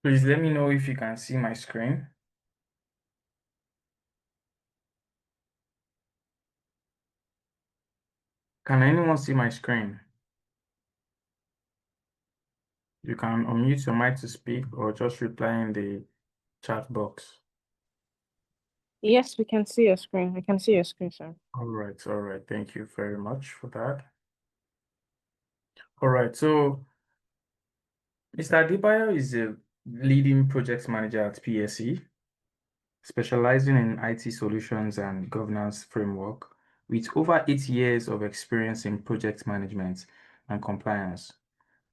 Please let me know if you can see my screen. Can anyone see my screen? You can unmute your mic to speak or just reply in the chat box. Yes, we can see your screen. I can see your screen, sir. All right. Thank you very much for that. All right, so Mr. Adebayo is a leading project manager at PSE, specializing in IT solutions and governance framework, with over 8 years of experience in project management and compliance.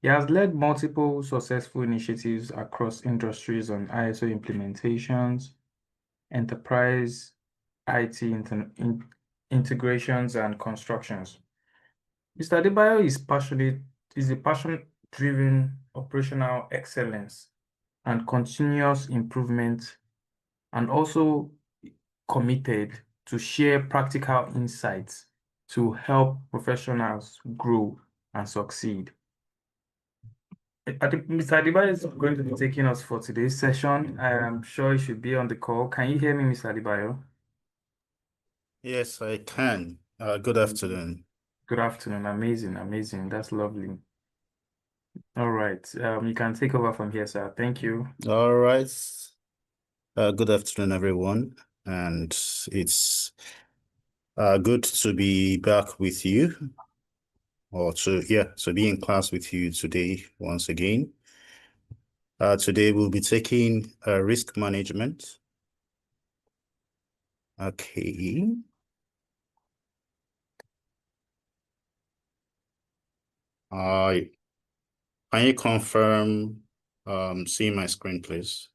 He has led multiple successful initiatives across industries on ISO implementations, enterprise IT integrations, and constructions. Mr. Adebayo is a passion-driven operational excellence and continuous improvement, and also committed to share practical insights to help professionals grow and succeed. I think Mr. Adebayo is going to be taking us for today's session. I am sure he should be on the call. Can you hear me, Mr. Adebayo? Yes, I can. Good afternoon. Good afternoon. Amazing. That's lovely. All right. You can take over from here, sir. Thank you. All right. Good afternoon, everyone. And it's good to be back with you, or to be in class with you today once again. Today we'll be taking risk management. Okay. Can you confirm seeing my screen, please?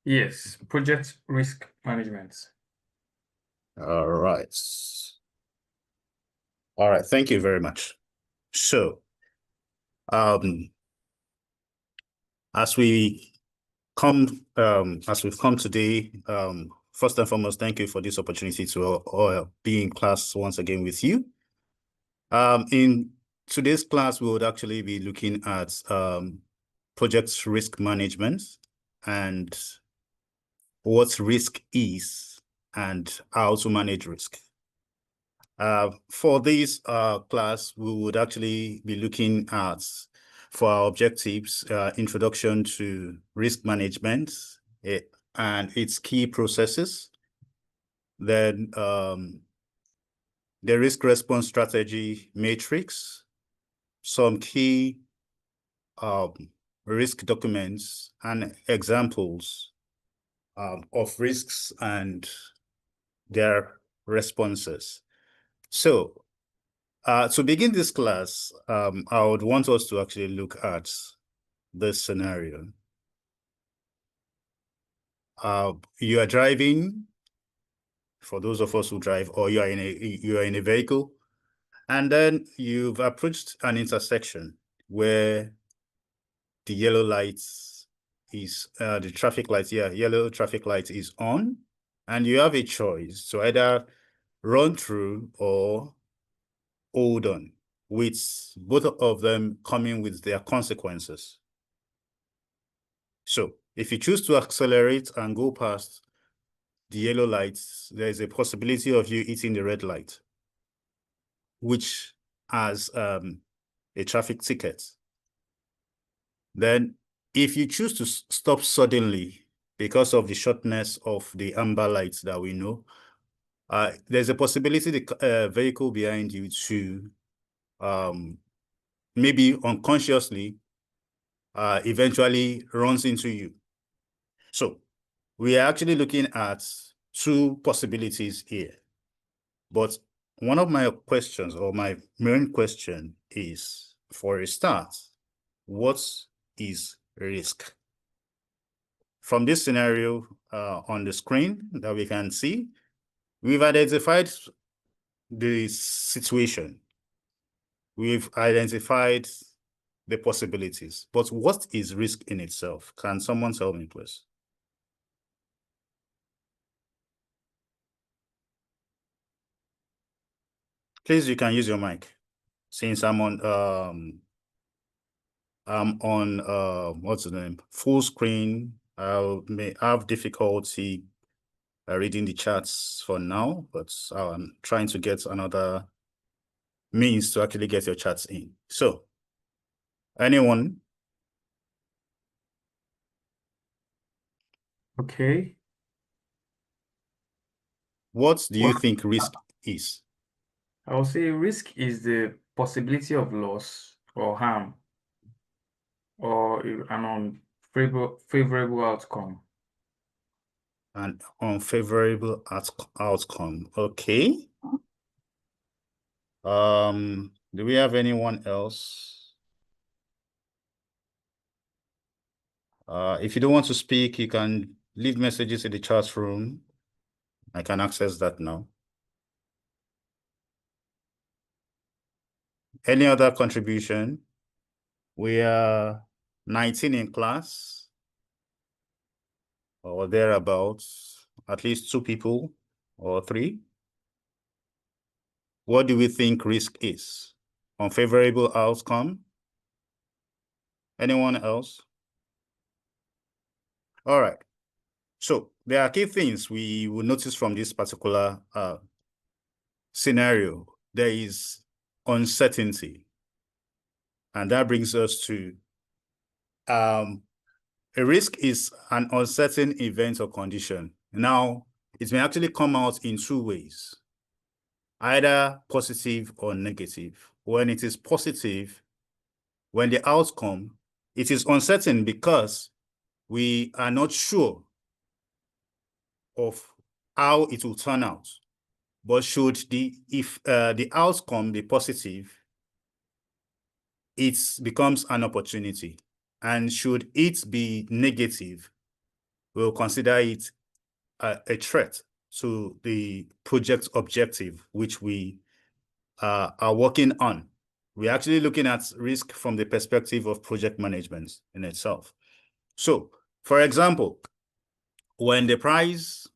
Yes, project risk management. All right. All right, thank you very much. So, as we've come today, first and foremost, thank you for this opportunity to be in class once again with you. In today's class, we would actually be looking at project risk management and what risk is and how to manage risk. For this class, we would actually be looking at, for our objectives, introduction to risk management and its key processes. Then the risk response strategy matrix, some key risk documents and examples of risks and their responses. So to begin this class, I would want us to actually look at this scenario. You are driving, for those of us who drive, or you are in a vehicle, and then you've approached an intersection where the yellow light is the traffic light. Yellow traffic light is on, and you have a choice to either run through or hold on, with both of them coming with their consequences. So if you choose to accelerate and go past the yellow lights, there is a possibility of you hitting the red light, which has a traffic ticket. Then if you choose to stop suddenly because of the shortness of the amber lights that we know, there's a possibility the vehicle behind you to maybe unconsciously eventually runs into you. So we are actually looking at two possibilities here. But one of my questions, or my main question, is, for a start, what is risk? From this scenario on the screen that we can see, we've identified the situation. We've identified the possibilities. But what is risk in itself? Can someone tell me, please? Please, you can use your mic, since I'm on I'm on what's the name? Full screen. I may have difficulty reading the charts for now, but I'm trying to get another means to actually get your charts in. So, anyone? Okay. What do you Well, think risk is? I would say risk is the possibility of loss or harm or an unfavorable outcome. An unfavorable outcome. Okay. Do we have anyone else? If you don't want to speak, you can leave messages in the chat room. I can access that now. Any other contribution? We are 19 in class or thereabouts, at least 2 people or 3. What do we think risk is? Unfavorable outcome? Anyone else? All right. So there are key things we will notice from this particular scenario. There is uncertainty. And that brings us to a risk is an uncertain event or condition. Now, it may actually come out in 2 ways, either positive or negative. When it is positive, when the outcome, it is uncertain because we are not sure of how it will turn out. But if the outcome be positive, it becomes an opportunity. And should it be negative, we'll consider it a threat to the project objective, which we are working on. We're actually looking at risk from the perspective of project management in itself. So, for example, when the price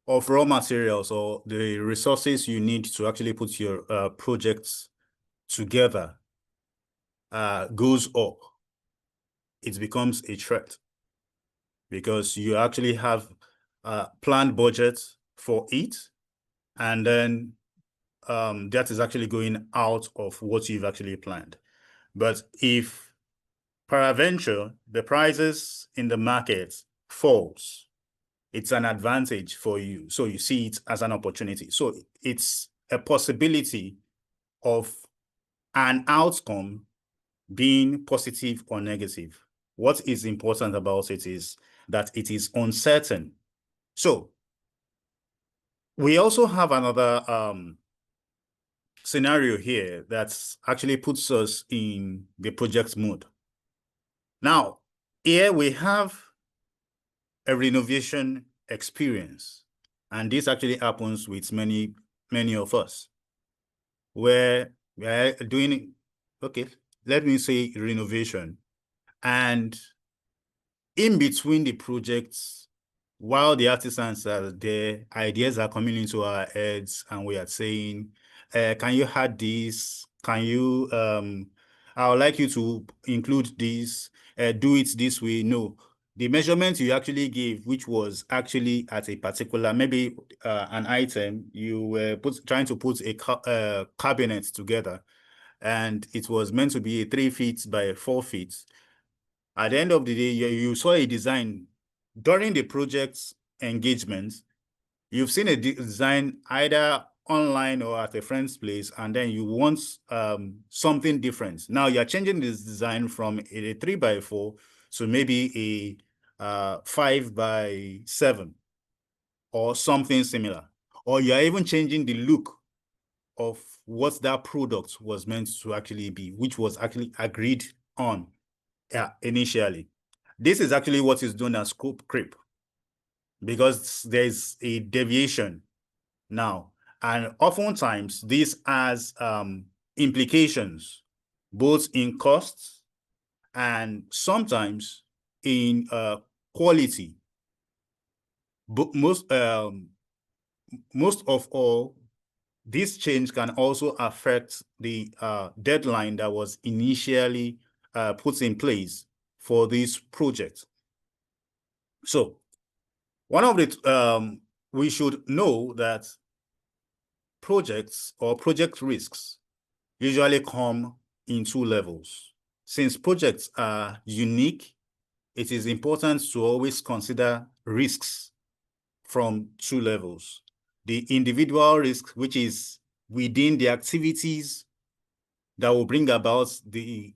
of raw materials or the resources you need to actually put your projects together goes up, it becomes a threat because you actually have a planned budget for it, and then that is actually going out of what you've actually planned. But if peradventure the prices in the market falls, it's an advantage for you. So you see it as an opportunity. So it's a possibility of an outcome being positive or negative. What is important about it is that it is uncertain. So we also have another scenario here that actually puts us in the project mode. Now, here we have a renovation experience, and this actually happens with many of us, where we are doing, okay, let me say renovation, and in between the projects, while the artisans are there, ideas are coming into our heads, and we are saying, can you add this? Can you, I would like you to include this, do it this way. No, the measurement you actually gave, which was actually at a particular, maybe an item, you were trying to put a cabinet together, and it was meant to be 3 feet by 4 feet. At the end of the day, you saw a design during the project's engagement. You've seen a design either online or at a friend's place, and then you want something different. Now you're changing this design from a 3 by 4 to maybe a 5 by 7 or something similar. Or you're even changing the look of what that product was meant to actually be, which was actually agreed on initially. This is actually what is known as scope creep, because there's a deviation now. And oftentimes this has implications both in costs and sometimes in quality. But most of all, this change can also affect the deadline that was initially put in place for this project. So one of the, we should know that projects or project risks usually come in two levels. Since projects are unique, it is important to always consider risks from two levels. The individual risk, which is within the activities that will bring about the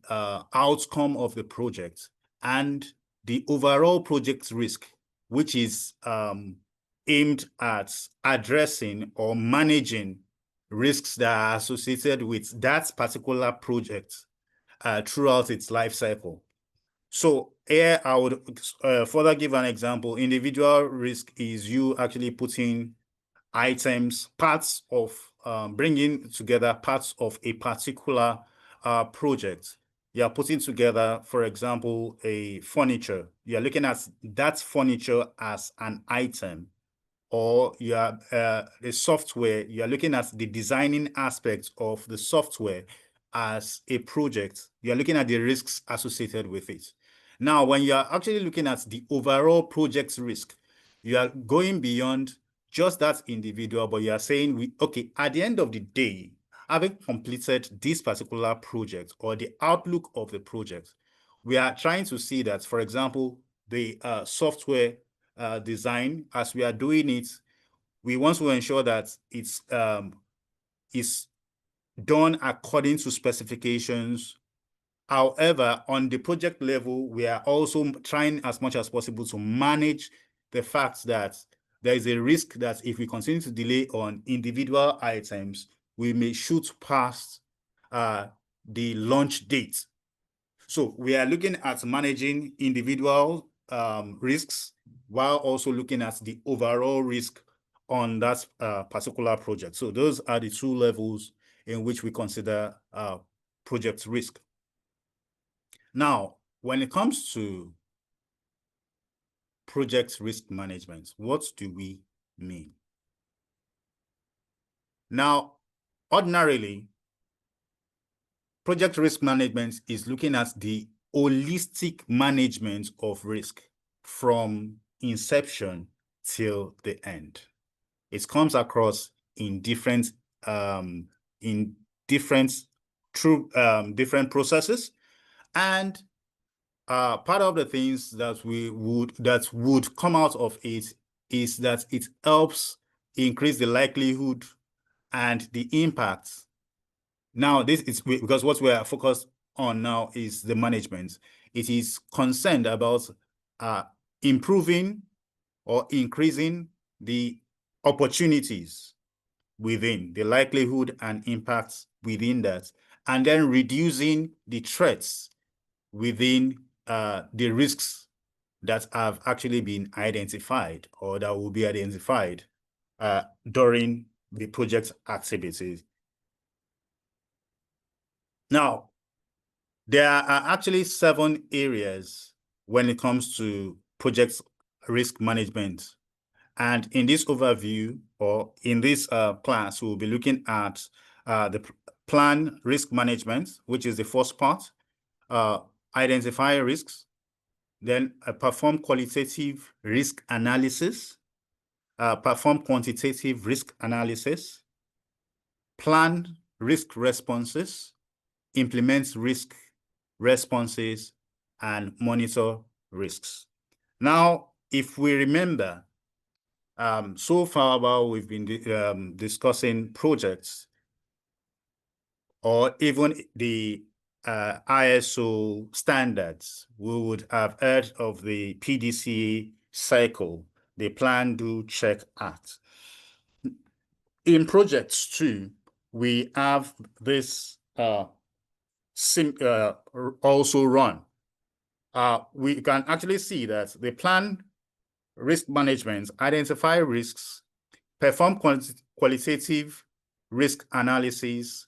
outcome of the project, and the overall project risk, which is aimed at addressing or managing risks that are associated with that particular project throughout its life cycle. So here I would further give an example. Individual risk is you actually putting items, parts of bringing together parts of a particular project. You're putting together, for example, a furniture. You're looking at that furniture as an item, or you are the software. You're looking at the designing aspect of the software as a project. You're looking at the risks associated with it. Now, when you are actually looking at the overall project risk, you are going beyond just that individual, but you are saying, okay, at the end of the day, having completed this particular project or the outlook of the project, we are trying to see that, for example, the software design, as we are doing it, we want to ensure that it's done according to specifications. However, on the project level, we are also trying as much as possible to manage the fact that there is a risk that if we continue to delay on individual items, we may shoot past the launch date. So we are looking at managing individual risks while also looking at the overall risk on that particular project. So those are the two levels in which we consider project risk. Now, when it comes to project risk management, what do we mean? Now, ordinarily, project risk management is looking at the holistic management of risk from inception till the end. It comes across in different different processes, and part of the things that would come out of it is that it helps increase the likelihood and the impact. Now, this is because what we are focused on now is the management. It is concerned about improving or increasing the opportunities within, the likelihood and impacts within that, and then reducing the threats within the risks that have actually been identified or that will be identified during the project activities. Now, there are actually 7 areas when it comes to project risk management. And in this overview, or in this class, we'll be looking at the plan risk management, which is the first part, identify risks, then perform qualitative risk analysis, perform quantitative risk analysis, plan risk responses, implement risk responses, and monitor risks. Now, if we remember, so far while we've been discussing projects or even the ISO standards, we would have heard of the PDCA cycle, the plan, do, check, act. In projects too, we have this also run. We can actually see that the plan risk management, identify risks, perform qualitative risk analysis,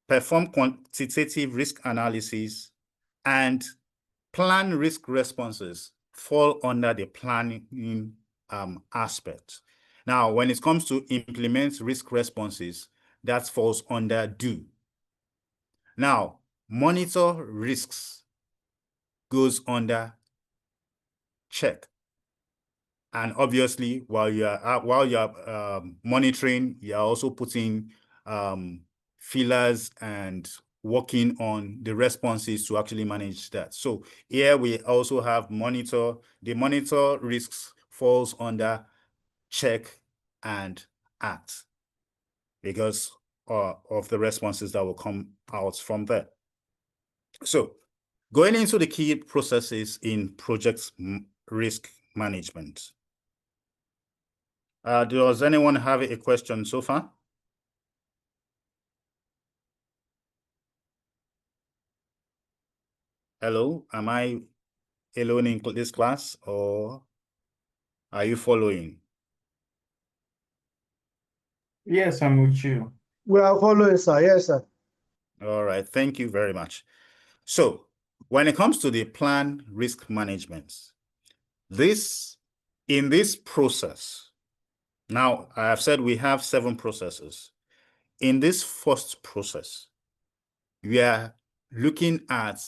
perform quantitative risk analysis, and plan risk responses fall under the planning aspect. Now, when it comes to implement risk responses, that falls under do. Now, monitor risks goes under check. And obviously, while you're monitoring, you're also putting feelers and working on the responses to actually manage that. So here we also have monitor. The monitor risks falls under check and act because of the responses that will come out from there. So going into the key processes in project risk management. Does anyone have a question so far? Hello, am I alone in this class or are you following? Yes, I'm with you. We are following, sir. Yes, sir. All right, thank you very much. So when it comes to the plan risk management, in this process, now I have said we have 7 processes. In this first process, we are looking at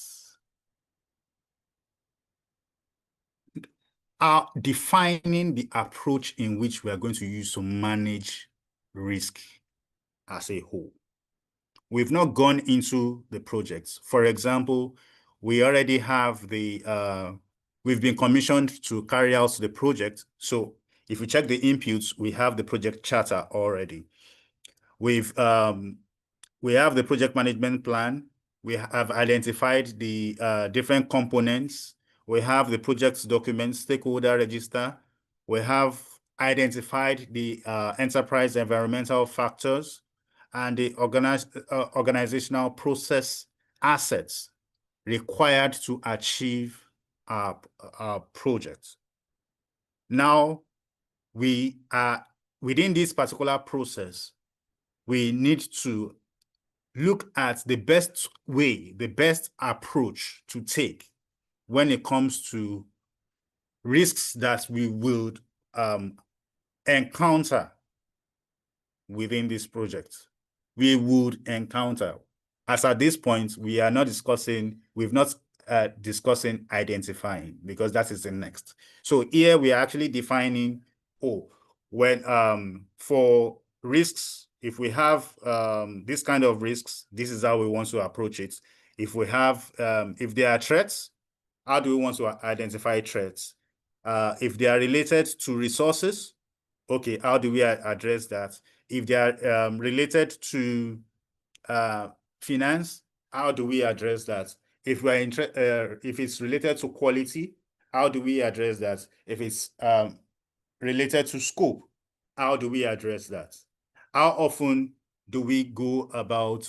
defining the approach in which we are going to use to manage risk as a whole. We've not gone into the projects. For example, we already have we've been commissioned to carry out the project. So if you check the inputs, we have the project charter already. We have the project management plan. We have identified the different components. We have the project document, stakeholder register. We have identified the enterprise environmental factors and the organizational process assets required to achieve our project. Now, we are within this particular process, we need to look at the best way, the best approach to take when it comes to risks that we would encounter within this project. We would encounter. As at this point, we've not discussing identifying because that is the next. So here we are actually defining, when for risks, if we have this kind of risks, this is how we want to approach it. If we have, if there are threats, how do we want to identify threats? If they are related to resources, okay, how do we address that? If they are related to finance, how do we address that? If we're if it's related to quality, how do we address that? If it's related to scope, how do we address that? How often do we go about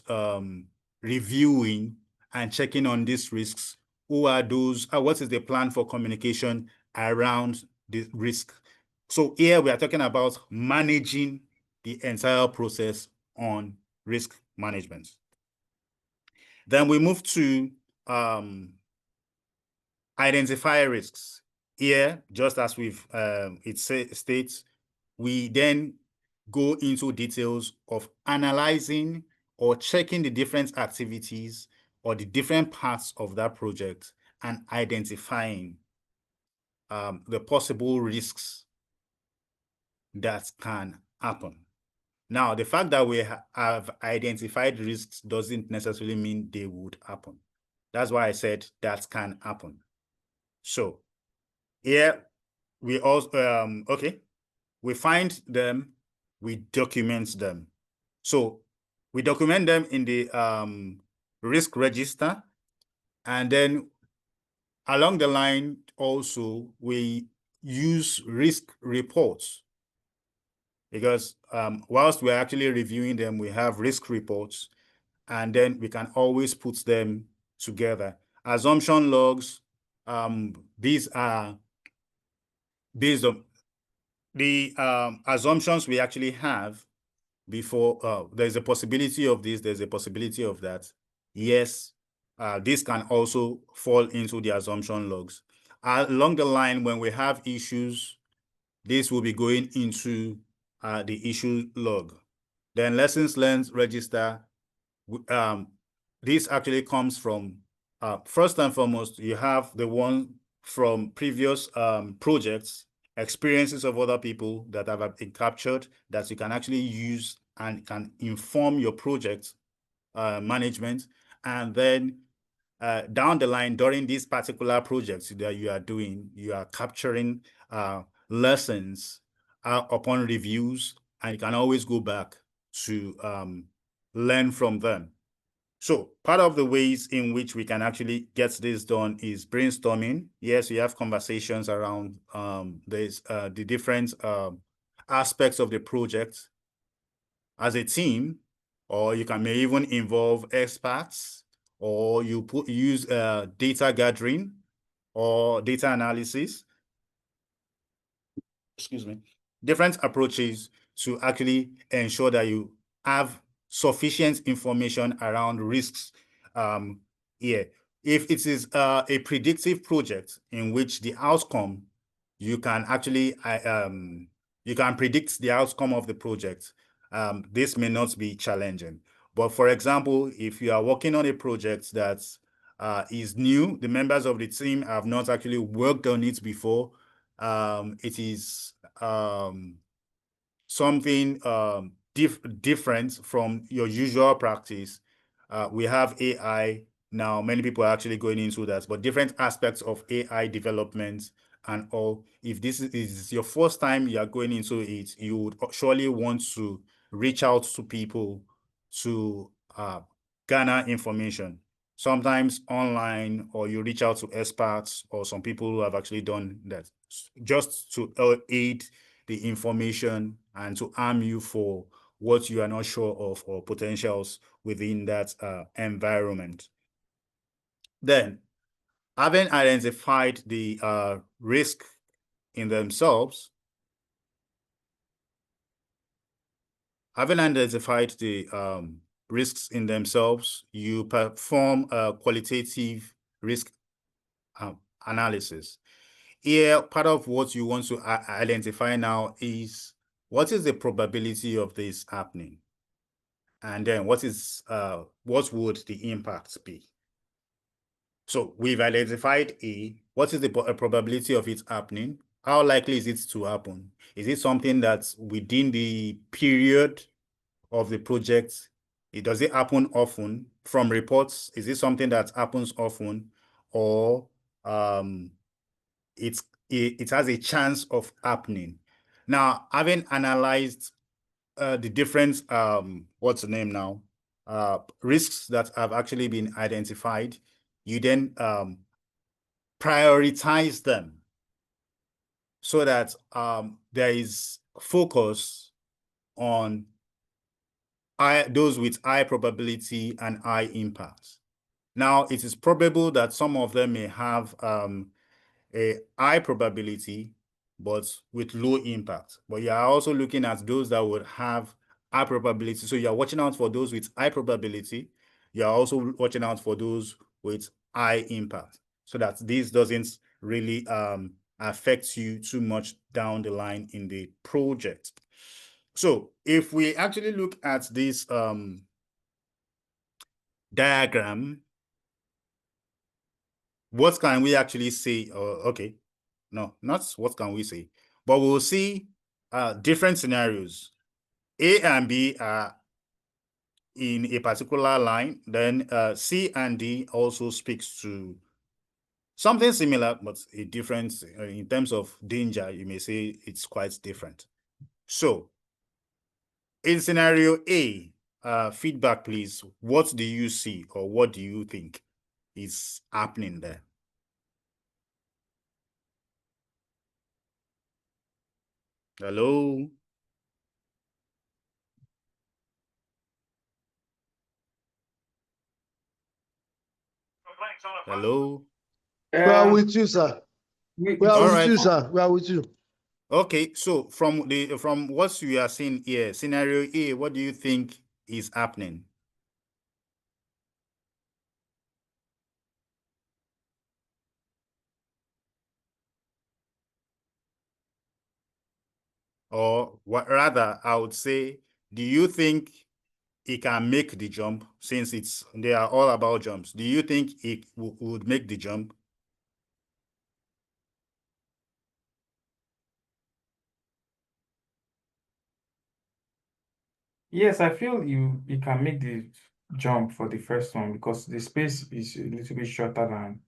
reviewing and checking on these risks? Who are those? What is the plan for communication around the risk? So here we are talking about managing the entire process on risk management. Then we move to identify risks. Here, just as it states, we then go into details of analyzing or checking the different activities or the different parts of that project and identifying the possible risks that can happen. Now, the fact that we have identified risks doesn't necessarily mean they would happen. That's why I said that can happen. So here we also, we find them, we document them. So we document them in the risk register, and then along the line also we use risk reports. Because whilst we're actually reviewing them, we have risk reports, and then we can always put them together. Assumption logs, these are based on the assumptions we actually have before. There's a possibility of this, there's a possibility of that. Yes, this can also fall into the assumption logs. Along the line, when we have issues, this will be going into the issue log. Then lessons learned register. This actually comes from, first and foremost, you have the one from previous projects, experiences of other people that have been captured that you can actually use and can inform your project management. And then down the line, during these particular projects that you are doing, you are capturing lessons upon reviews, and you can always go back to learn from them. So part of the ways in which we can actually get this done is brainstorming. Yes, we have conversations around the different aspects of the project as a team, or you may even involve experts, or you use data gathering or data analysis. Excuse me. Different approaches to actually ensure that you have sufficient information around risks here. If it is a predictive project in which the outcome, you can actually you can predict the outcome of the project, this may not be challenging. But for example, if you are working on a project that is new, the members of the team have not actually worked on it before, it is something different from your usual practice. We have AI now. Many people are actually going into that, but different aspects of AI development and all. If this is your first time you are going into it, you would surely want to reach out to people to garner information, sometimes online, or you reach out to experts or some people who have actually done that, just to aid the information and to arm you for what you are not sure of or potentials within that environment. Then, having identified the risk in themselves, risks in themselves, you perform a qualitative risk analysis. Here, part of what you want to identify now is what is the probability of this happening? And then what would the impact be? So we've identified what is the probability of it happening? How likely is it to happen? Is it something that's within the period of the project? Does it happen often? From reports, is it something that happens often, or it has a chance of happening? Now, having analyzed the different what's the name now, risks that have actually been identified, you then prioritize them so that there is focus on those with high probability and high impact. Now, it is probable that some of them may have a high probability, but with low impact. But you are also looking at those that would have high probability. So you are watching out for those with high probability. You are also watching out for those with high impact, so that this doesn't really affect you too much down the line in the project. So if we actually look at this diagram, what can we actually say? Okay, no, not what can we say, but we'll see different scenarios. A and B are in a particular line, then C and D also speaks to something similar, but a difference in terms of danger. You may say it's quite different. So in scenario A, feedback, please. What do you see, or what do you think is happening there? Hello? Hello? We are with you, sir. We are All with right. you, sir. We are with you. Okay, so from what you are seeing here, scenario A, what do you think is happening? Or what, rather, I would say do you think he can make the jump, since they are all about jumps? Do you think he would make the jump? Yes, I feel you can make the jump for the first one because the space is a little bit shorter than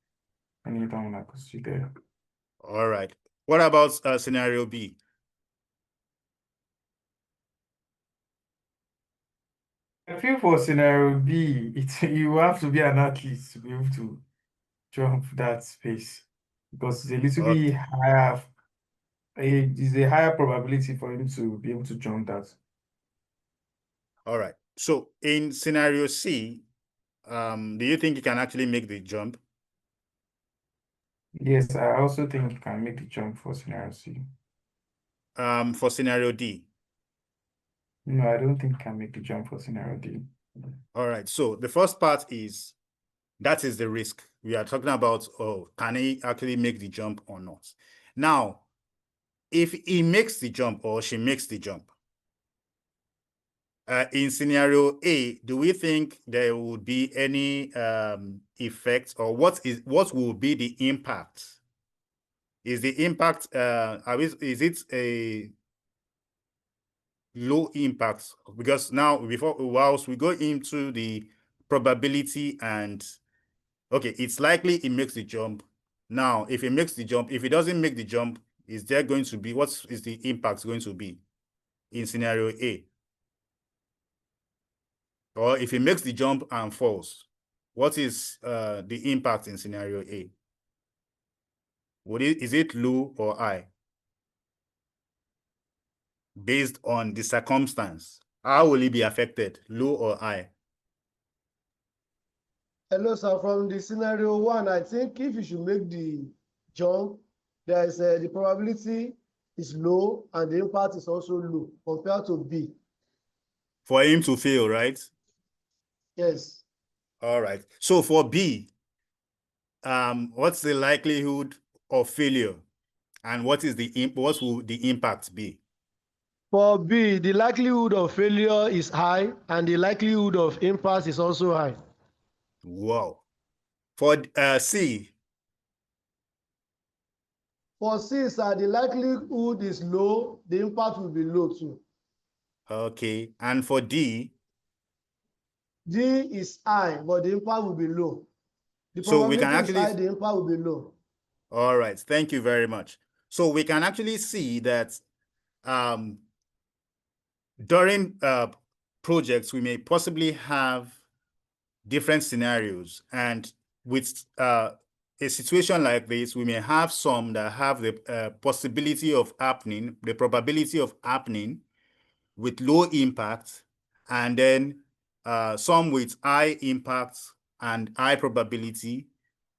any other one I could see there. All right. What about scenario B? I feel for scenario B, you have to be an athlete to be able to jump that space because it's a little bit higher. It's a higher probability for him to be able to jump that. All right. So in scenario C, do you think you can actually make the jump? Yes, I also think you can make the jump for scenario C. For scenario D? No, I don't think you can make the jump for scenario D. All right. So the first part is, that is the risk. We are talking about, can he actually make the jump or not? Now, if he makes the jump or she makes the jump, in scenario A, do we think there would be any effect, or what will be the impact? Is the impact, is it a low impact? Because now, whilst we go into the probability and, okay, it's likely he makes the jump. Now, if he makes the jump, if he doesn't make the jump, is there going to be, what is the impact going to be in scenario A? Or if he makes the jump and falls, what is the impact in scenario A? Is it low or high? Based on the circumstance, how will he be affected, low or high? Hello, sir. From the scenario 1, I think if you should make the jump, there is the probability is low and the impact is also low compared to B. For him to fail, right? Yes. All right. So for B, what's the likelihood of failure, and what will the impact be? For B, the likelihood of failure is high and the likelihood of impact is also high. Wow. For C? For C, sir, the likelihood is low, the impact will be low too. Okay. And for D? D is high, but the impact will be low. The So we can probability is actually, high, the impact will be low. all right. Thank you very much. So we can actually see that during projects, we may possibly have different scenarios, and with a situation like this, we may have some that have the possibility of happening, the probability of happening with low impact, and then some with high impact and high probability,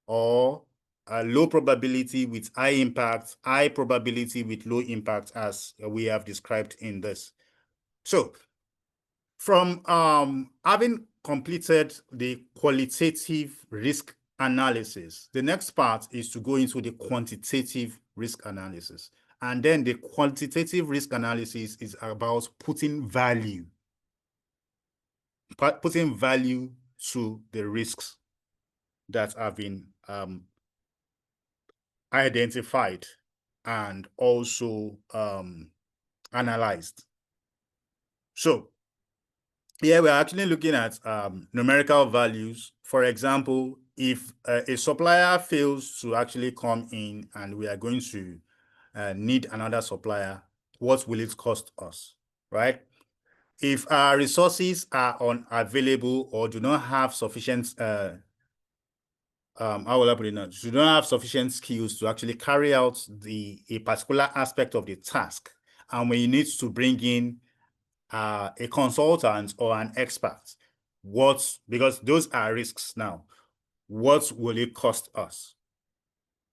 or a low probability with high impact, high probability with low impact, as we have described in this. So from having completed the qualitative risk analysis, the next part is to go into the quantitative risk analysis. And then the quantitative risk analysis is about putting value to the risks that have been identified and also analyzed. So here we're actually looking at numerical values. For example, if a supplier fails to actually come in and we are going to need another supplier, what will it cost us, right? If our resources are unavailable or do not have sufficient, how will I put it now? Do not have sufficient skills to actually carry out a particular aspect of the task, and when you need to bring in a consultant or an expert, because those are risks now, what will it cost us?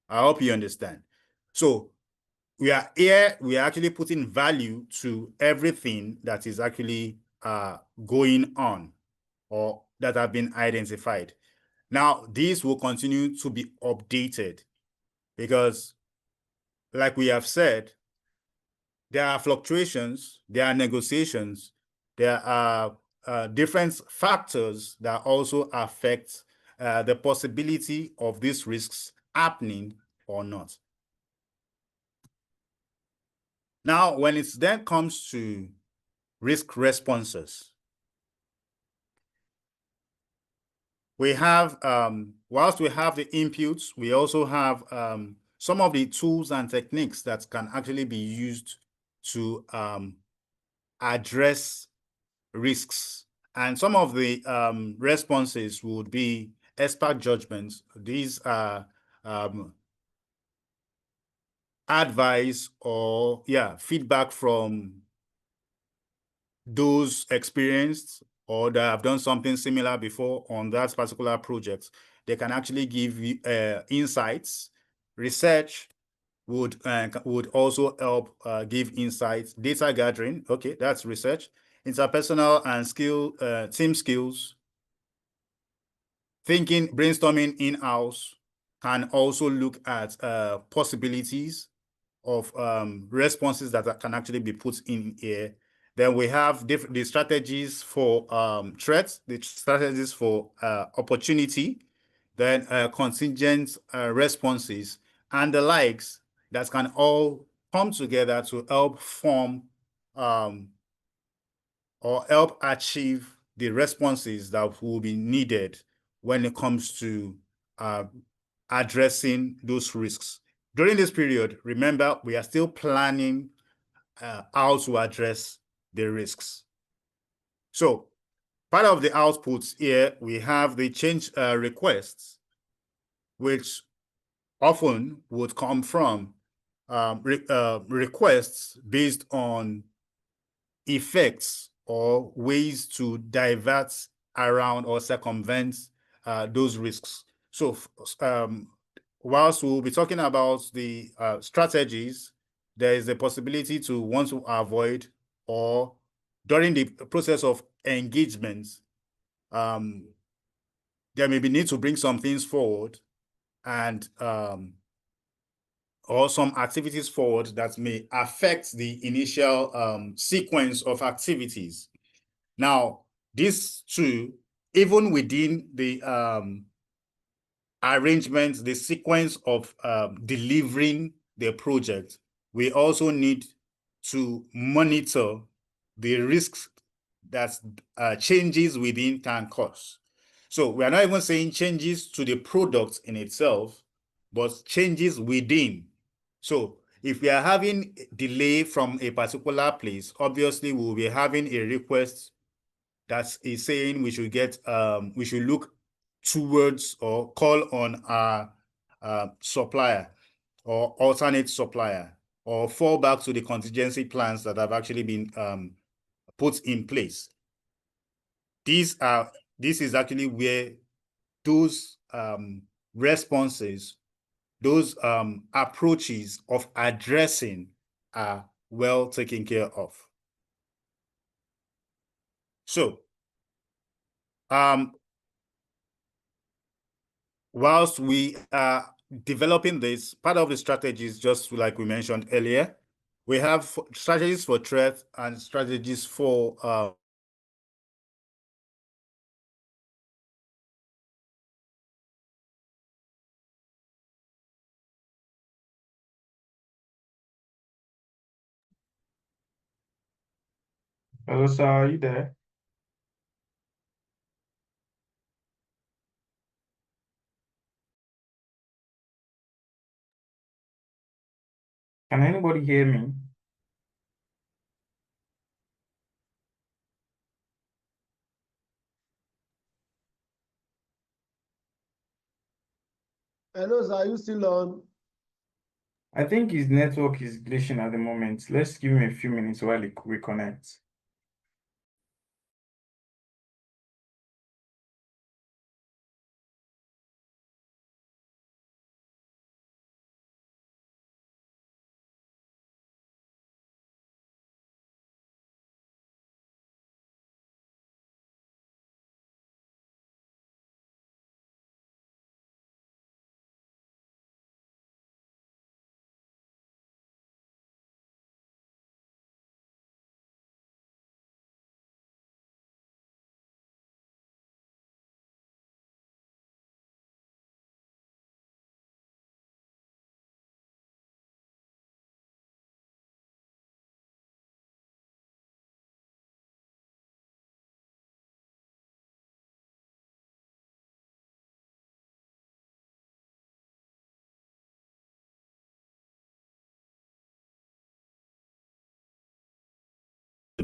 I hope you understand. So we are actually putting value to everything that is actually going on or that have been identified. Now, these will continue to be updated because, like we have said, there are fluctuations, there are negotiations, there are different factors that also affect the possibility of these risks happening or not. Now, when it then comes to risk responses, we have, whilst we have the inputs, we also have some of the tools and techniques that can actually be used to address risks. And some of the responses would be expert judgments. These are advice or feedback from those experienced or that have done something similar before on that particular project. They can actually give you insights. Research would also help give insights. Data gathering, okay, that's research. Interpersonal and team skills. Thinking, brainstorming in-house can also look at possibilities of responses that can actually be put in here. Then we have the strategies for threats, the strategies for opportunity, then contingent responses, and the likes that can all come together to help form or help achieve the responses that will be needed when it comes to addressing those risks. During this period, remember, we are still planning how to address the risks. So part of the outputs here, we have the change requests, which often would come from requests based on effects or ways to divert around or circumvent those risks. So whilst we'll be talking about the strategies, there is a possibility to want to avoid, or during the process of engagement, there may be need to bring some things forward and or some activities forward that may affect the initial sequence of activities. Now, these two, even within the arrangement, the sequence of delivering the project, we also need to monitor the risks that changes within can cause. So we are not even saying changes to the product in itself, but changes within. So if we are having delay from a particular place, obviously we will be having a request that is saying we should look towards or call on our supplier or alternate supplier, or fall back to the contingency plans that have actually been put in place. This is actually where those responses, those approaches of addressing are well taken care of. So, whilst we are developing this, part of the strategies, just like we mentioned earlier, we have strategies for threat and strategies for Hello, sir, are you there? Can anybody hear me? Hello, sir, are you still on? I think his network is glitching at the moment. Let's give him a few minutes while he reconnects.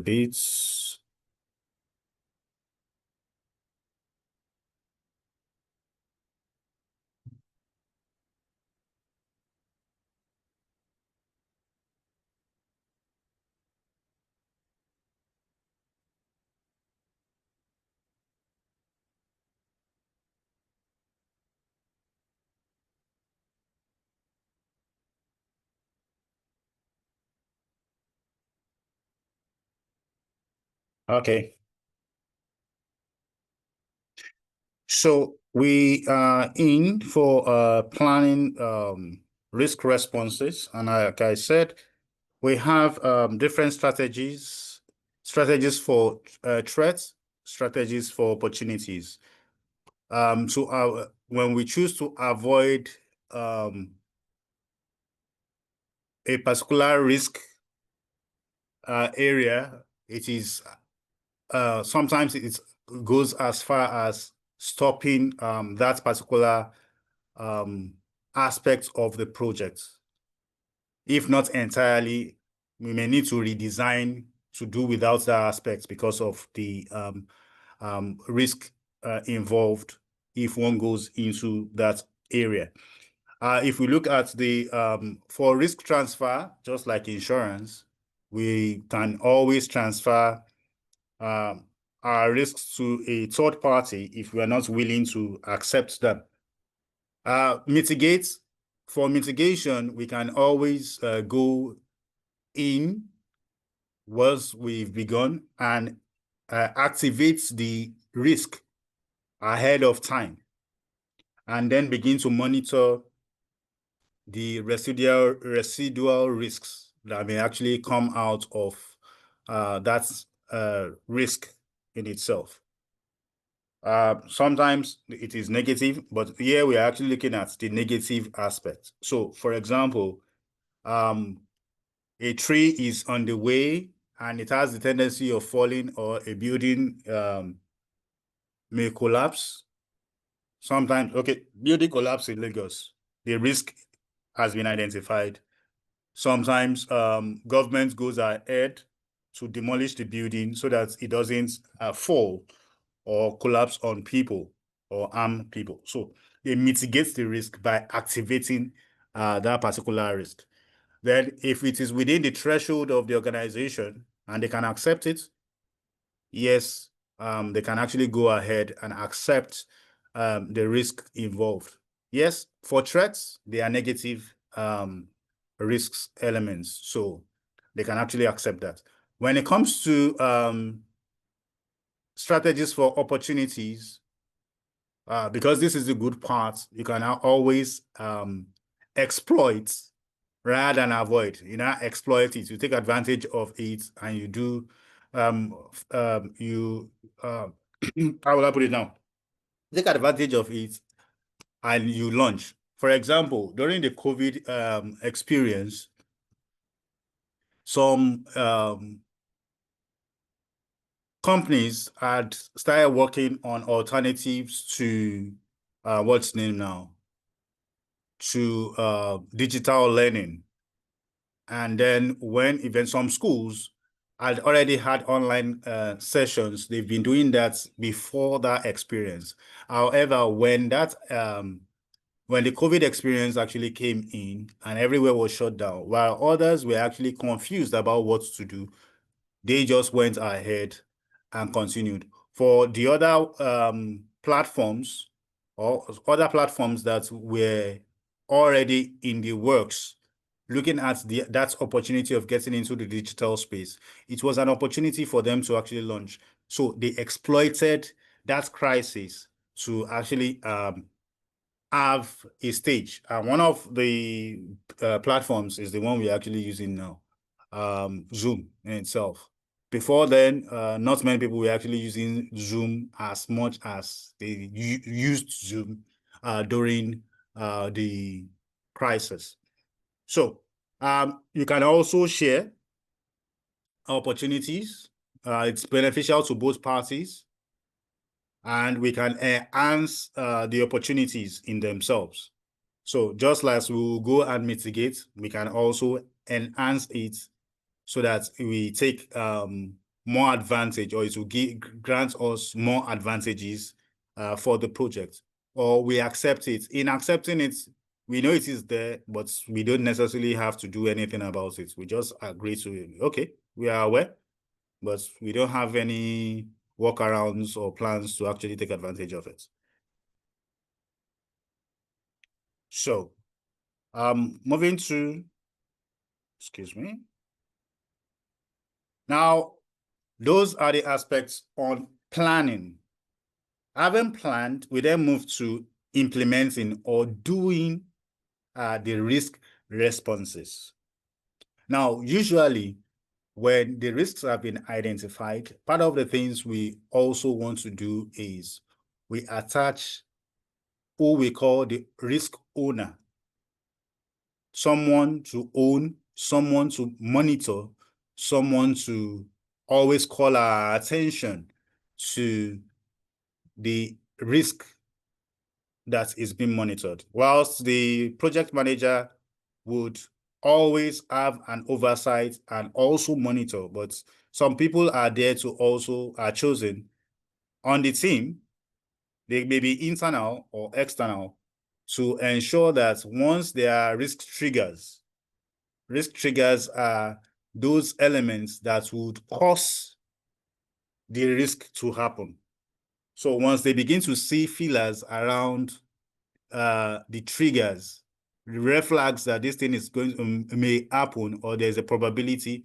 a bit. Okay. So we are in for planning risk responses. And like I said, we have different strategies for threats, strategies for opportunities. So when we choose to avoid a particular risk area, it is sometimes it goes as far as stopping that particular aspect of the project. If not entirely, we may need to redesign to do without that aspect because of the risk involved if one goes into that area. If we look at the for risk transfer, just like insurance, we can always transfer our risks to a third party if we are not willing to accept them. For mitigation, we can always go in once we've begun and activate the risk ahead of time and then begin to monitor the residual risks that may actually come out of that risk in itself. Sometimes it is negative, but here we are actually looking at the negative aspect. So, for example, a tree is on the way and it has the tendency of falling, or a building may collapse. Sometimes, okay, building collapse in Lagos, the risk has been identified. Sometimes government goes ahead to demolish the building so that it doesn't fall or collapse on people or harm people. So they mitigate the risk by activating that particular risk. Then if it is within the threshold of the organization and they can accept it, yes, they can actually go ahead and accept the risk involved. Yes, for threats, they are negative risks elements, so they can actually accept that. When it comes to strategies for opportunities, because this is the good part, you can always exploit rather than avoid. You know, exploit it. You take advantage of it, and you do. How will I put it now? Take advantage of it, and you launch. For example, during the COVID experience, some companies had started working on alternatives to what's named now, to digital learning. And then when even some schools had already had online sessions, they've been doing that before that experience. However, when the COVID experience actually came in and everywhere was shut down, while others were actually confused about what to do, they just went ahead and continued. For the other platforms or other platforms that were already in the works, looking at that opportunity of getting into the digital space, it was an opportunity for them to actually launch. So they exploited that crisis to actually have a stage. One of the platforms is the one we're actually using now, Zoom in itself. Before then, not many people were actually using Zoom as much as they used Zoom during the crisis. So you can also share opportunities. It's beneficial to both parties, and we can enhance the opportunities in themselves. So just like we will go and mitigate, we can also enhance it so that we take more advantage, or it will grant us more advantages for the project, or we accept it. In accepting it, we know it is there, but we don't necessarily have to do anything about it. We just agree to it. Okay, we are aware, but we don't have any workarounds or plans to actually take advantage of it. So, moving to, excuse me. Now, those are the aspects on planning. Having planned, we then move to implementing or doing the risk responses. Now, usually, when the risks have been identified, part of the things we also want to do is we attach who we call the risk owner, someone to own, someone to monitor, someone to always call our attention to the risk that is being monitored. Whilst the project manager would always have an oversight and also monitor, but some people are there to also are chosen on the team. They may be internal or external to ensure that once there are risk triggers are those elements that would cause the risk to happen. So once they begin to see feelers around the triggers, the red flags that this thing is going to may happen, or there's a probability,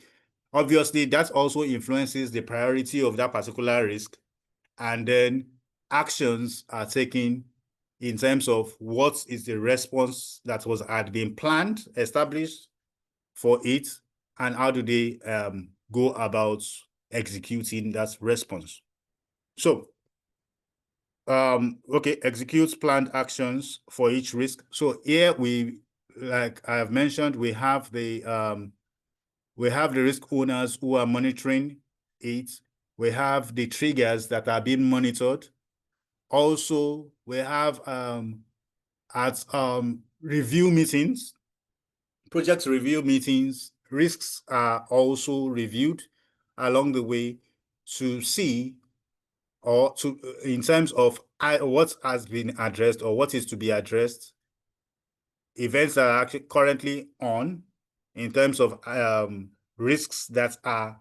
obviously that also influences the priority of that particular risk. And then actions are taken in terms of what is the response that had been planned, established for it, and how do they go about executing that response. So, okay, execute planned actions for each risk. So here we, like I have mentioned, we have the risk owners who are monitoring it. We have the triggers that are being monitored. Also, we have at review meetings, project review meetings, risks are also reviewed along the way to see, or to in terms of what has been addressed or what is to be addressed, events that are actually currently on in terms of risks that are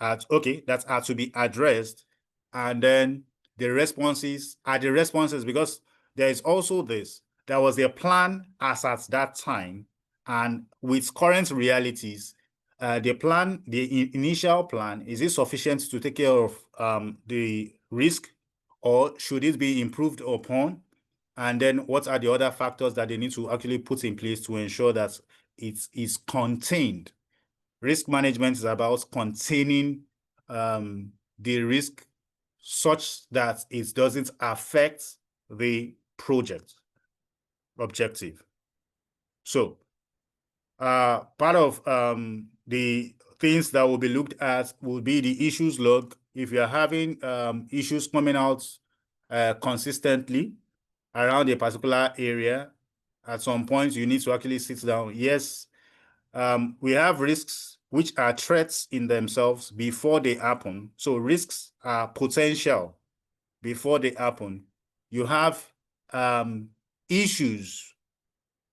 to be addressed, and then the responses are the responses, because there is also this. There was a plan as at that time, and with current realities, the initial plan, is it sufficient to take care of the risk, or should it be improved upon? And then what are the other factors that they need to actually put in place to ensure that it is contained? Risk management is about containing the risk such that it doesn't affect the project objective. So part of the things that will be looked at will be the issues log. If you're having issues coming out consistently around a particular area, at some point you need to actually sit down. Yes, we have risks which are threats in themselves before they happen. So risks are potential before they happen. You have issues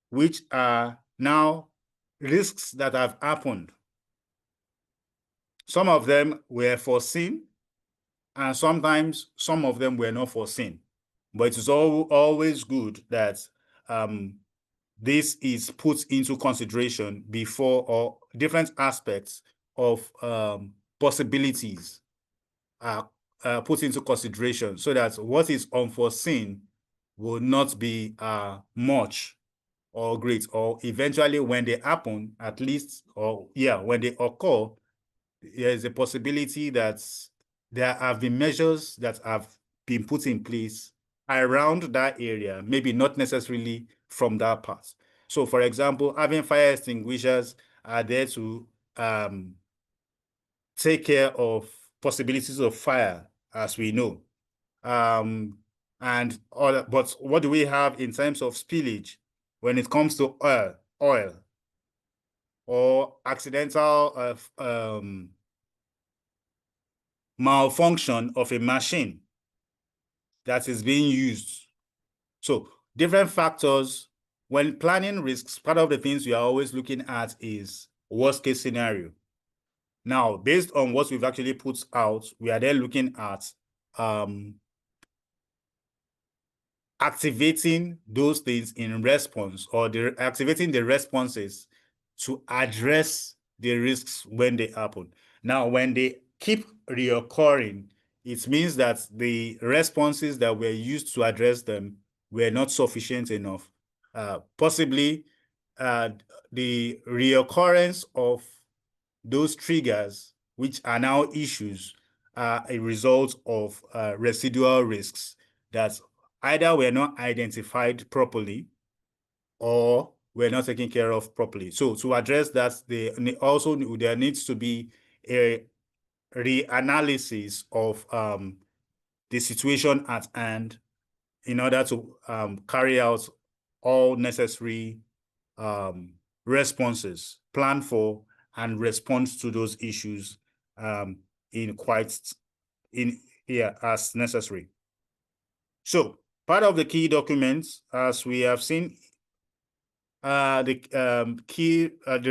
which are now risks that have happened. Some of them were foreseen, and sometimes some of them were not foreseen. But it is always good that this is put into consideration before, or different aspects of possibilities are put into consideration, so that what is unforeseen will not be much or great, or eventually when they happen, at least, or when they occur, there is a possibility that there have been measures that have been put in place around that area, maybe not necessarily from that part. So, for example, having fire extinguishers are there to take care of possibilities of fire, as we know. But what do we have in terms of spillage when it comes to oil or accidental malfunction of a machine that is being used. So different factors. When planning risks, part of the things we are always looking at is worst case scenario. Now, based on what we've actually put out, we are then looking at activating those things in response, or activating the responses to address the risks when they happen. Now, when they keep reoccurring, it means that the responses that were used to address them were not sufficient enough. Possibly, the reoccurrence of those triggers, which are now issues, are a result of residual risks that either were not identified properly or were not taken care of properly. So to address that, there needs to be a reanalysis of the situation at hand in order to carry out all necessary responses, plan for and respond to those issues as necessary. So part of the key documents, as we have seen, the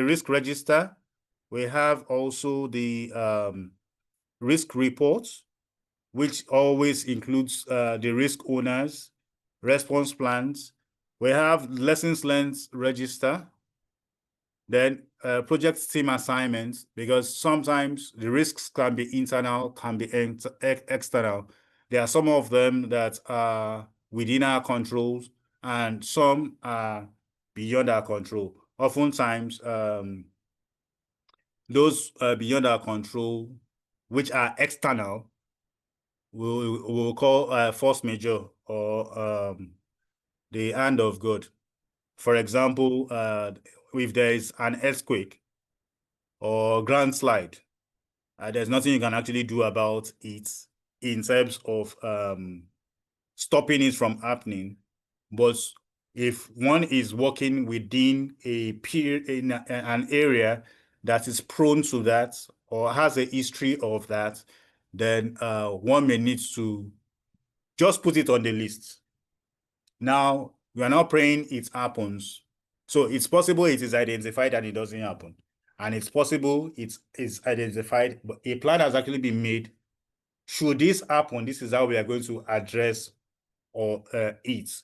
risk register. We have also the risk reports, which always includes the risk owners, response plans. We have lessons learned register. Then project team assignments, because sometimes the risks can be internal, can be external. There are some of them that are within our controls and some are beyond our control. Oftentimes, those beyond our control, which are external, we'll call force majeure or the hand of God. For example, if there is an earthquake or ground slide, there's nothing you can actually do about it in terms of stopping it from happening. But if one is working within a period in an area that is prone to that or has a history of that, then one may need to just put it on the list. Now, we are not praying it happens. So it's possible it is identified and it doesn't happen. And it's possible it is identified, but a plan has actually been made. Should this happen, this is how we are going to address it.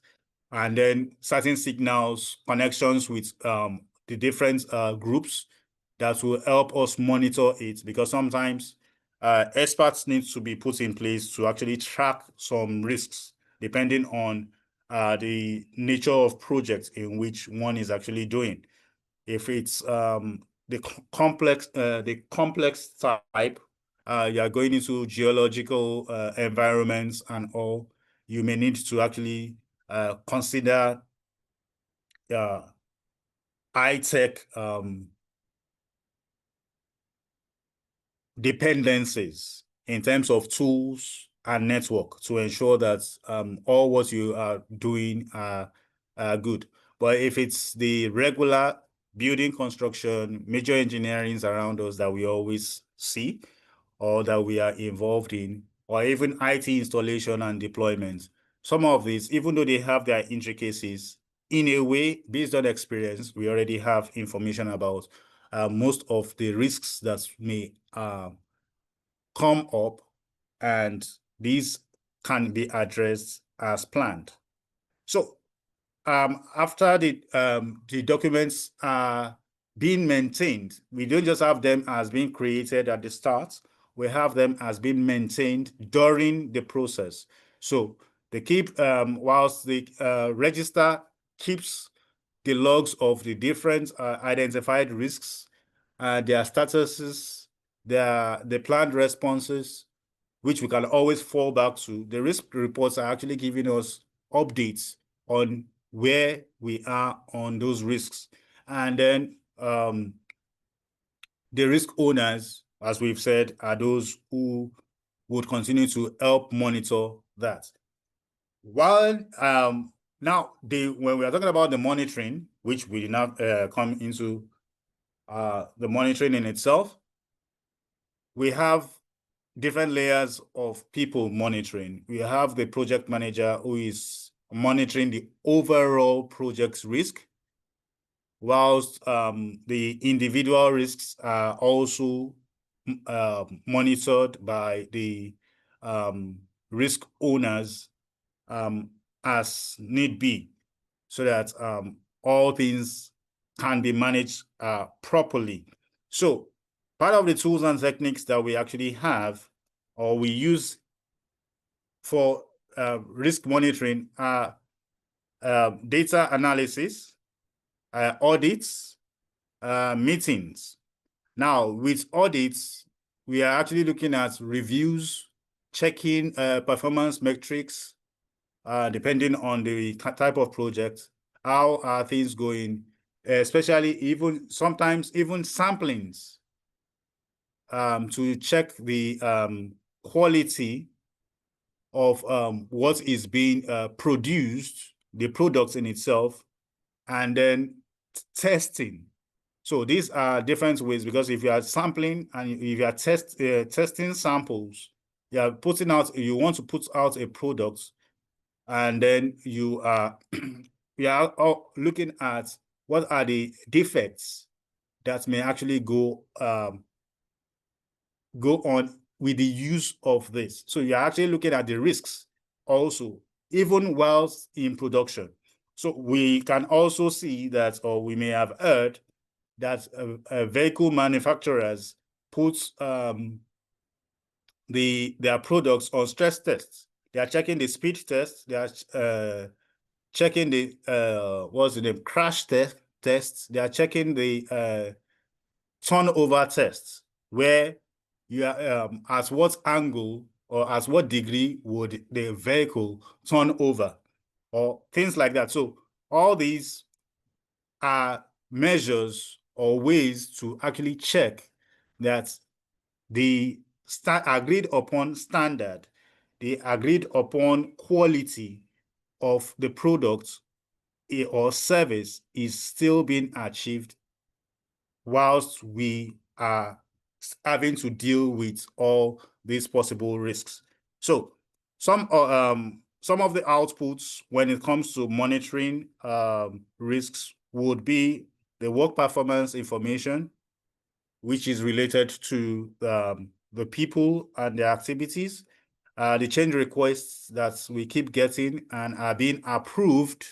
And then certain signals, connections with the different groups that will help us monitor it, because sometimes experts need to be put in place to actually track some risks depending on the nature of projects in which one is actually doing. If it's the complex type, you are going into geological environments and all, you may need to actually consider high-tech dependencies in terms of tools and network to ensure that all what you are doing are good. But if it's the regular building construction, major engineerings around us that we always see or that we are involved in, or even IT installation and deployment, some of these, even though they have their intricacies, in a way, based on experience, we already have information about most of the risks that may come up, and these can be addressed as planned. So after the documents are being maintained, we don't just have them as being created at the start, we have them as being maintained during the process. So they keep, whilst the register keeps the logs of the different identified risks, their statuses, the planned responses, which we can always fall back to. The risk reports are actually giving us updates on where we are on those risks. And then the risk owners, as we've said, are those who would continue to help monitor that. While now, when we are talking about the monitoring, which we did not come into the monitoring in itself, we have different layers of people monitoring. We have the project manager who is monitoring the overall project's risk, whilst the individual risks are also monitored by the risk owners as need be, so that all things can be managed properly. So part of the tools and techniques that we actually have or we use for risk monitoring are data analysis, audits, meetings. Now, with audits, we are actually looking at reviews, checking performance metrics, depending on the type of project. How are things going? Especially even sometimes even samplings to check the quality of what is being produced, the products in itself, and then testing. So these are different ways, because if you are sampling and if you are testing samples, you are putting out, you want to put out a product, and then you are we are looking at what are the defects that may actually go on with the use of this. So you're actually looking at the risks also, even whilst in production. So we can also see that, or we may have heard that vehicle manufacturers put their products on stress tests. They are checking the speed test. They are checking the what's the name, crash tests. They are checking the turnover tests, where you are at what angle or at what degree would the vehicle turn over, or things like that. So all these are measures or ways to actually check that the agreed upon standard, the agreed upon quality of the product or service is still being achieved, whilst we are having to deal with all these possible risks. So some of the outputs when it comes to monitoring risks would be the work performance information, which is related to the people and their activities, the change requests that we keep getting and are being approved,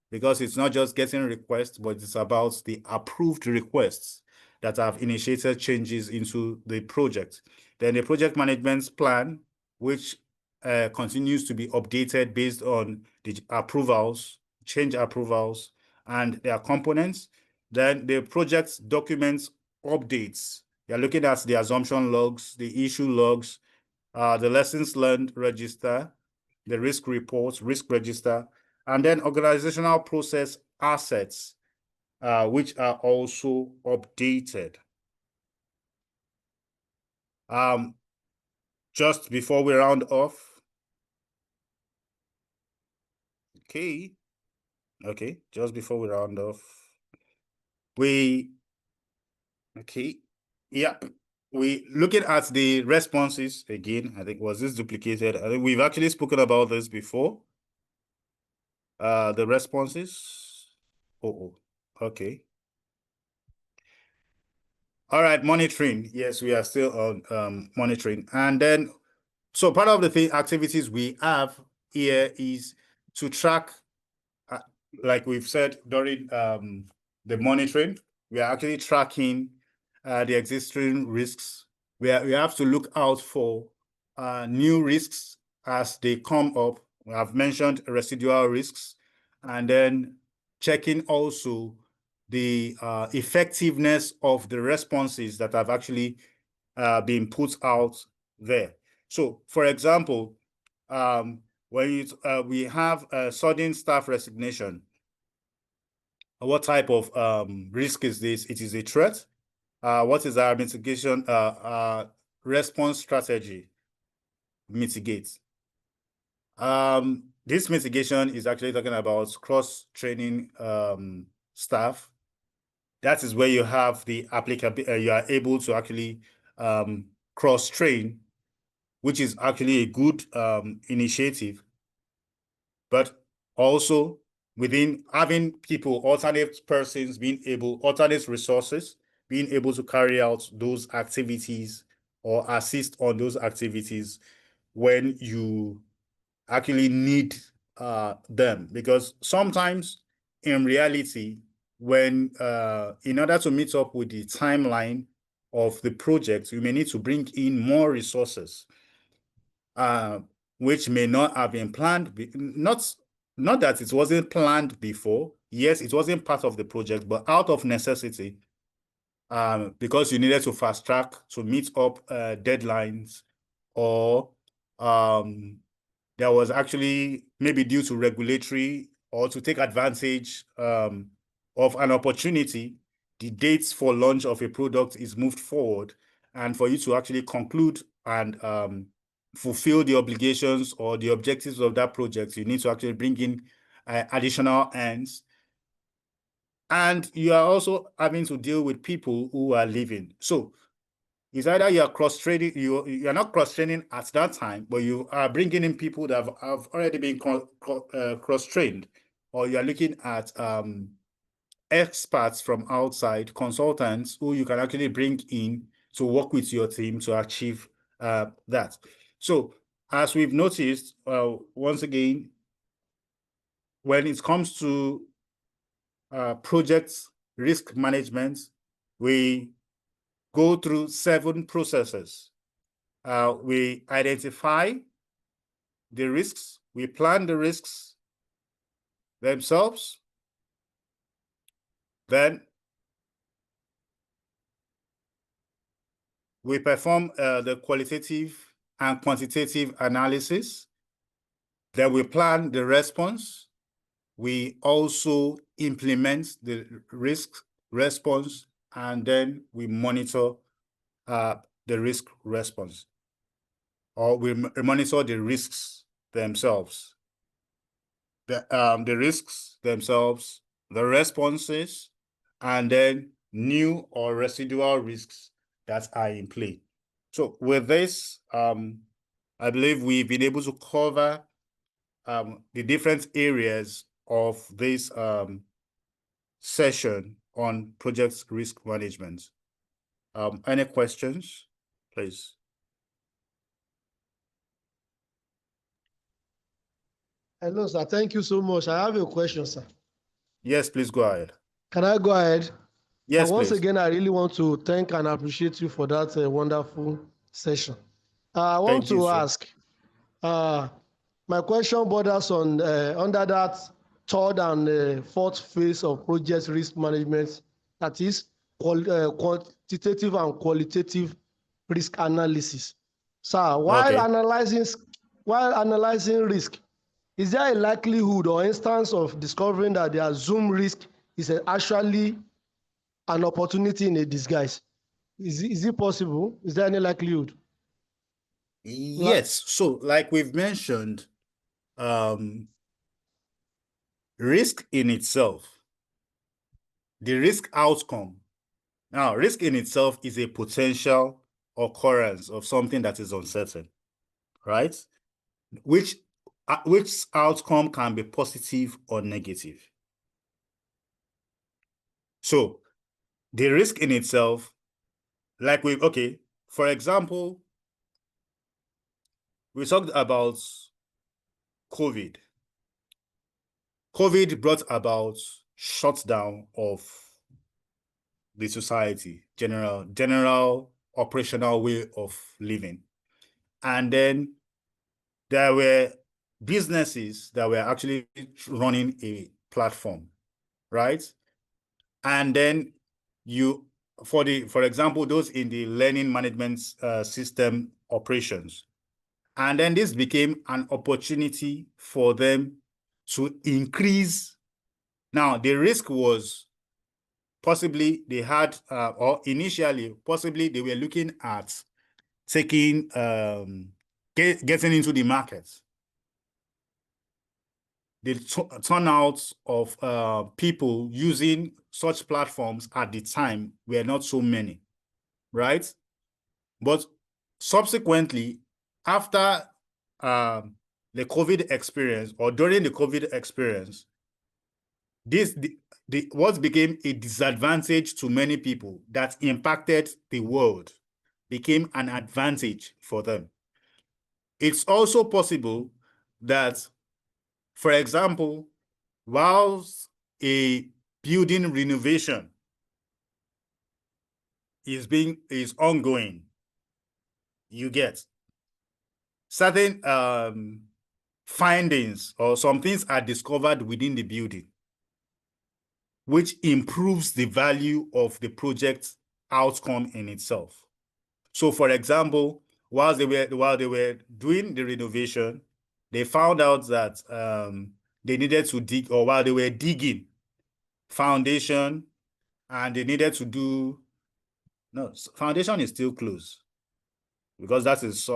because it's not just getting requests, but it's about the approved requests that have initiated changes into the project. Then the project management plan, which continues to be updated based on the approvals, change approvals, and their components. Then the project documents updates. You're looking at the assumption logs, the issue logs, the lessons learned register, the risk reports, risk register, and then organizational process assets, which are also updated. Just before we round off, okay, just before we round off, we looking at the responses again. I think, was this duplicated? I think we've actually spoken about this before. The responses. Okay. All right, monitoring. Yes, we are still on monitoring. And then, so part of the activities we have here is to track, like we've said during the monitoring, we are actually tracking the existing risks. We have to look out for new risks as they come up. We have mentioned residual risks, and then checking also the effectiveness of the responses that have actually been put out there. So, for example, when we have a sudden staff resignation, what type of risk is this? It is a threat. What is our mitigation response strategy? Mitigate. This mitigation is actually talking about cross-training staff. That is where you have the applicability. You are able to actually cross-train which is actually a good initiative, but also within having people, alternate persons alternate resources, being able to carry out those activities or assist on those activities when you actually need them. Because sometimes in reality, when in order to meet up with the timeline of the project, you may need to bring in more resources, which may not have been planned. Not that it wasn't planned before. Yes, it wasn't part of the project, but out of necessity, because you needed to fast track to meet up deadlines, or there was actually maybe due to regulatory or to take advantage of an opportunity, the dates for launch of a product is moved forward, and for you to actually conclude and fulfill the obligations or the objectives of that project, you need to actually bring in additional hands. And you are also having to deal with people who are leaving. So it's either you are cross-training, you're not cross-training at that time, but you are bringing in people that have already been cross-trained, or you are looking at experts from outside, consultants who you can actually bring in to work with your team to achieve that. So as we've noticed, once again, when it comes to project risk management, we go through 7 processes. We identify the risks, we plan the risks themselves, then we perform the qualitative and quantitative analysis, then we plan the response, we also implement the risk response, and then we monitor the risk response, or we monitor the risks themselves. The risks themselves, the responses, and then new or residual risks that are in play. So with this, I believe we've been able to cover the different areas of this session on project risk management. Any questions, please? Hello, sir. Thank you so much. I have a question, sir. Yes, please go ahead. Can I go ahead? Yes, And once please. again, I really want to thank and appreciate you for that wonderful session. I want Thank you, to sir. ask, my question borders on under that third and fourth phase of project risk management, that is quantitative and qualitative risk analysis. Sir, Okay. while analyzing risk, is there a likelihood or instance of discovering that the assumed risk is actually an opportunity in a disguise? Is it possible? Is there any likelihood? Yes. So like we've mentioned, risk in itself, the risk outcome. Now, risk in itself is a potential occurrence of something that is uncertain, right? Which outcome can be positive or negative. So the risk in itself, like for example, we talked about COVID. COVID brought about shutdown of the society, general operational way of living. And then there were businesses that were actually running a platform, right? And then for example, those in the learning management system operations. And then this became an opportunity for them to increase. Now, the risk was possibly they had, or initially, possibly they were looking at taking, getting into the market. The turnout of people using such platforms at the time were not so many, right? But subsequently, after the COVID experience, or during the COVID experience, what became a disadvantage to many people that impacted the world became an advantage for them. It's also possible that, for example, whilst a building renovation is ongoing, you get certain findings or some things are discovered within the building, which improves the value of the project outcome in itself. So, for example, while they were doing the renovation, they found out that they needed to dig, or while they were digging foundation, and they needed to do, no, foundation is still closed because that is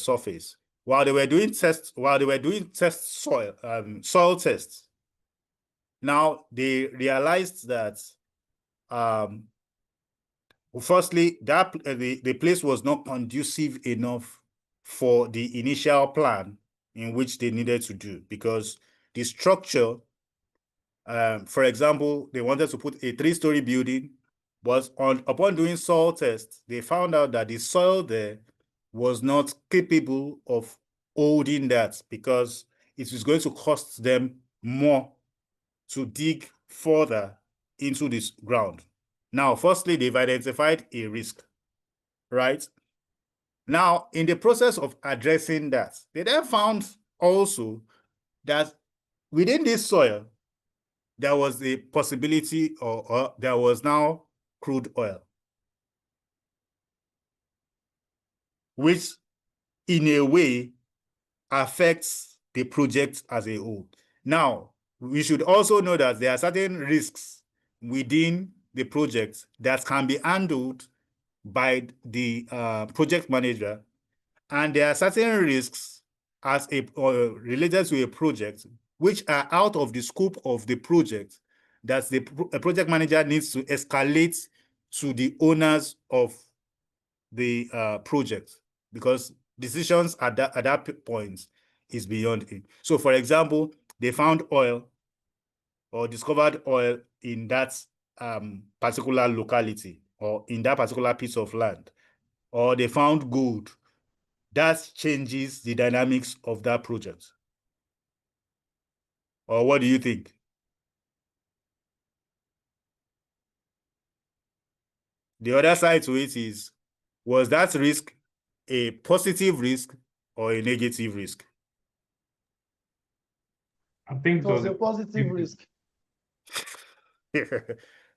surface. While they were doing soil tests, now they realized that firstly, that the place was not conducive enough for the initial plan in which they needed to do, because the structure, for example, they wanted to put a 3-story building, but upon doing soil tests, they found out that the soil there was not capable of holding that, because it was going to cost them more to dig further into this ground. Now, firstly, they've identified a risk, right? Now, in the process of addressing that, they then found also that within this soil, there was a possibility, or there was now crude oil, which in a way affects the project as a whole. Now, we should also know that there are certain risks within the project that can be handled by the project manager, and there are certain risks related to a project which are out of the scope of the project that the project manager needs to escalate to the owners of the project, because decisions at that point is beyond it. So, for example, they found oil or discovered oil in that particular locality or in that particular piece of land, or they found gold. That changes the dynamics of that project. Or what do you think? The other side to it is, was that risk a positive risk or a negative risk? I think It was a positive risk.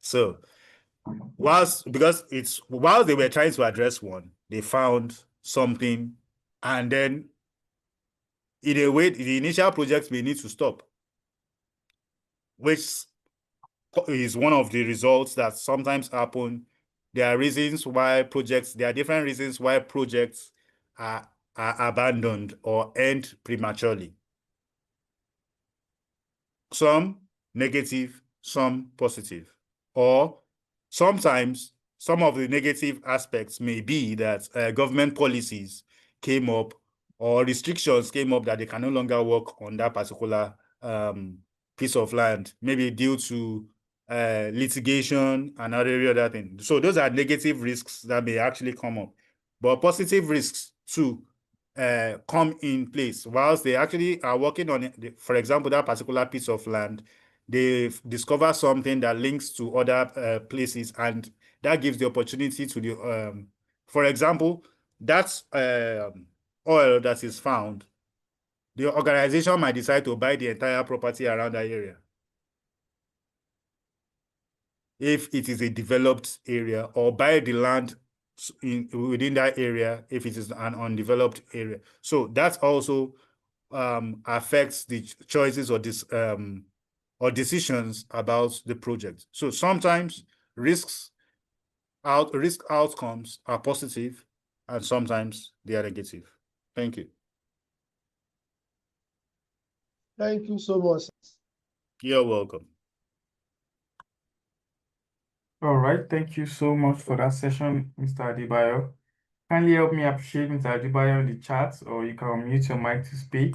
So, while they were trying to address one, they found something, and then in a way, the initial project may need to stop, which is one of the results that sometimes happen. There are different reasons why projects are abandoned or end prematurely. Some negative, some positive. Or sometimes some of the negative aspects may be that government policies came up, or restrictions came up, that they can no longer work on that particular piece of land, maybe due to litigation and other things. So those are negative risks that may actually come up. But positive risks too come in place whilst they actually are working on it. For example, that particular piece of land, they've discovered something that links to other places, and that gives the opportunity to the, for example, that's oil that is found. The organization might decide to buy the entire property around that area, if it is a developed area, or buy the land within that area if it is an undeveloped area. So that also affects the choices or decisions about the project. So sometimes risk outcomes are positive, and sometimes they are negative. Thank you. Thank you so much. You're welcome. All right, thank you so much for that session, Mr. Adebayo. Kindly help me appreciate Mr. Adebayo in the chat, or you can unmute your mic to speak.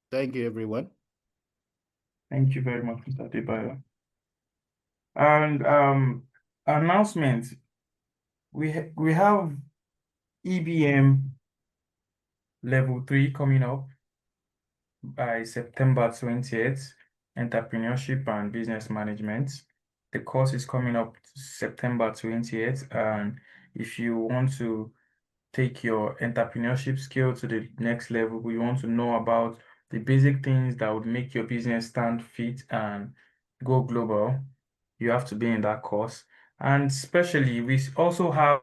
Thank you, everyone. Thank you very much, Mr. Adebayo. And announcement. We have EBM level 3 coming up by September 20th, entrepreneurship and business management. The course is coming up September 20th, and if you want to take your entrepreneurship skill to the next level, you want to know about the basic things that would make your business stand fit and go global, you have to be in that course. And especially, we also have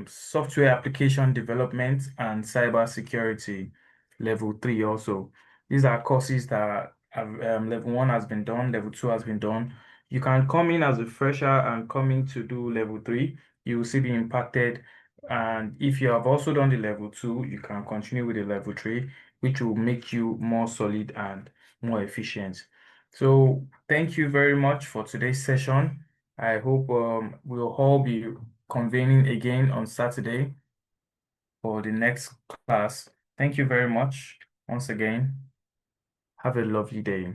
software application development and cybersecurity level 3 also. These are courses that have, level 1 has been done, level 2 has been done. You can come in as a fresher and come in to do level 3. You will still be impacted. And if you have also done the level 2, you can continue with the level 3, which will make you more solid and more efficient. So thank you very much for today's session. I hope we'll all be convening again on Saturday for the next class. Thank you very much once again. Have a lovely day.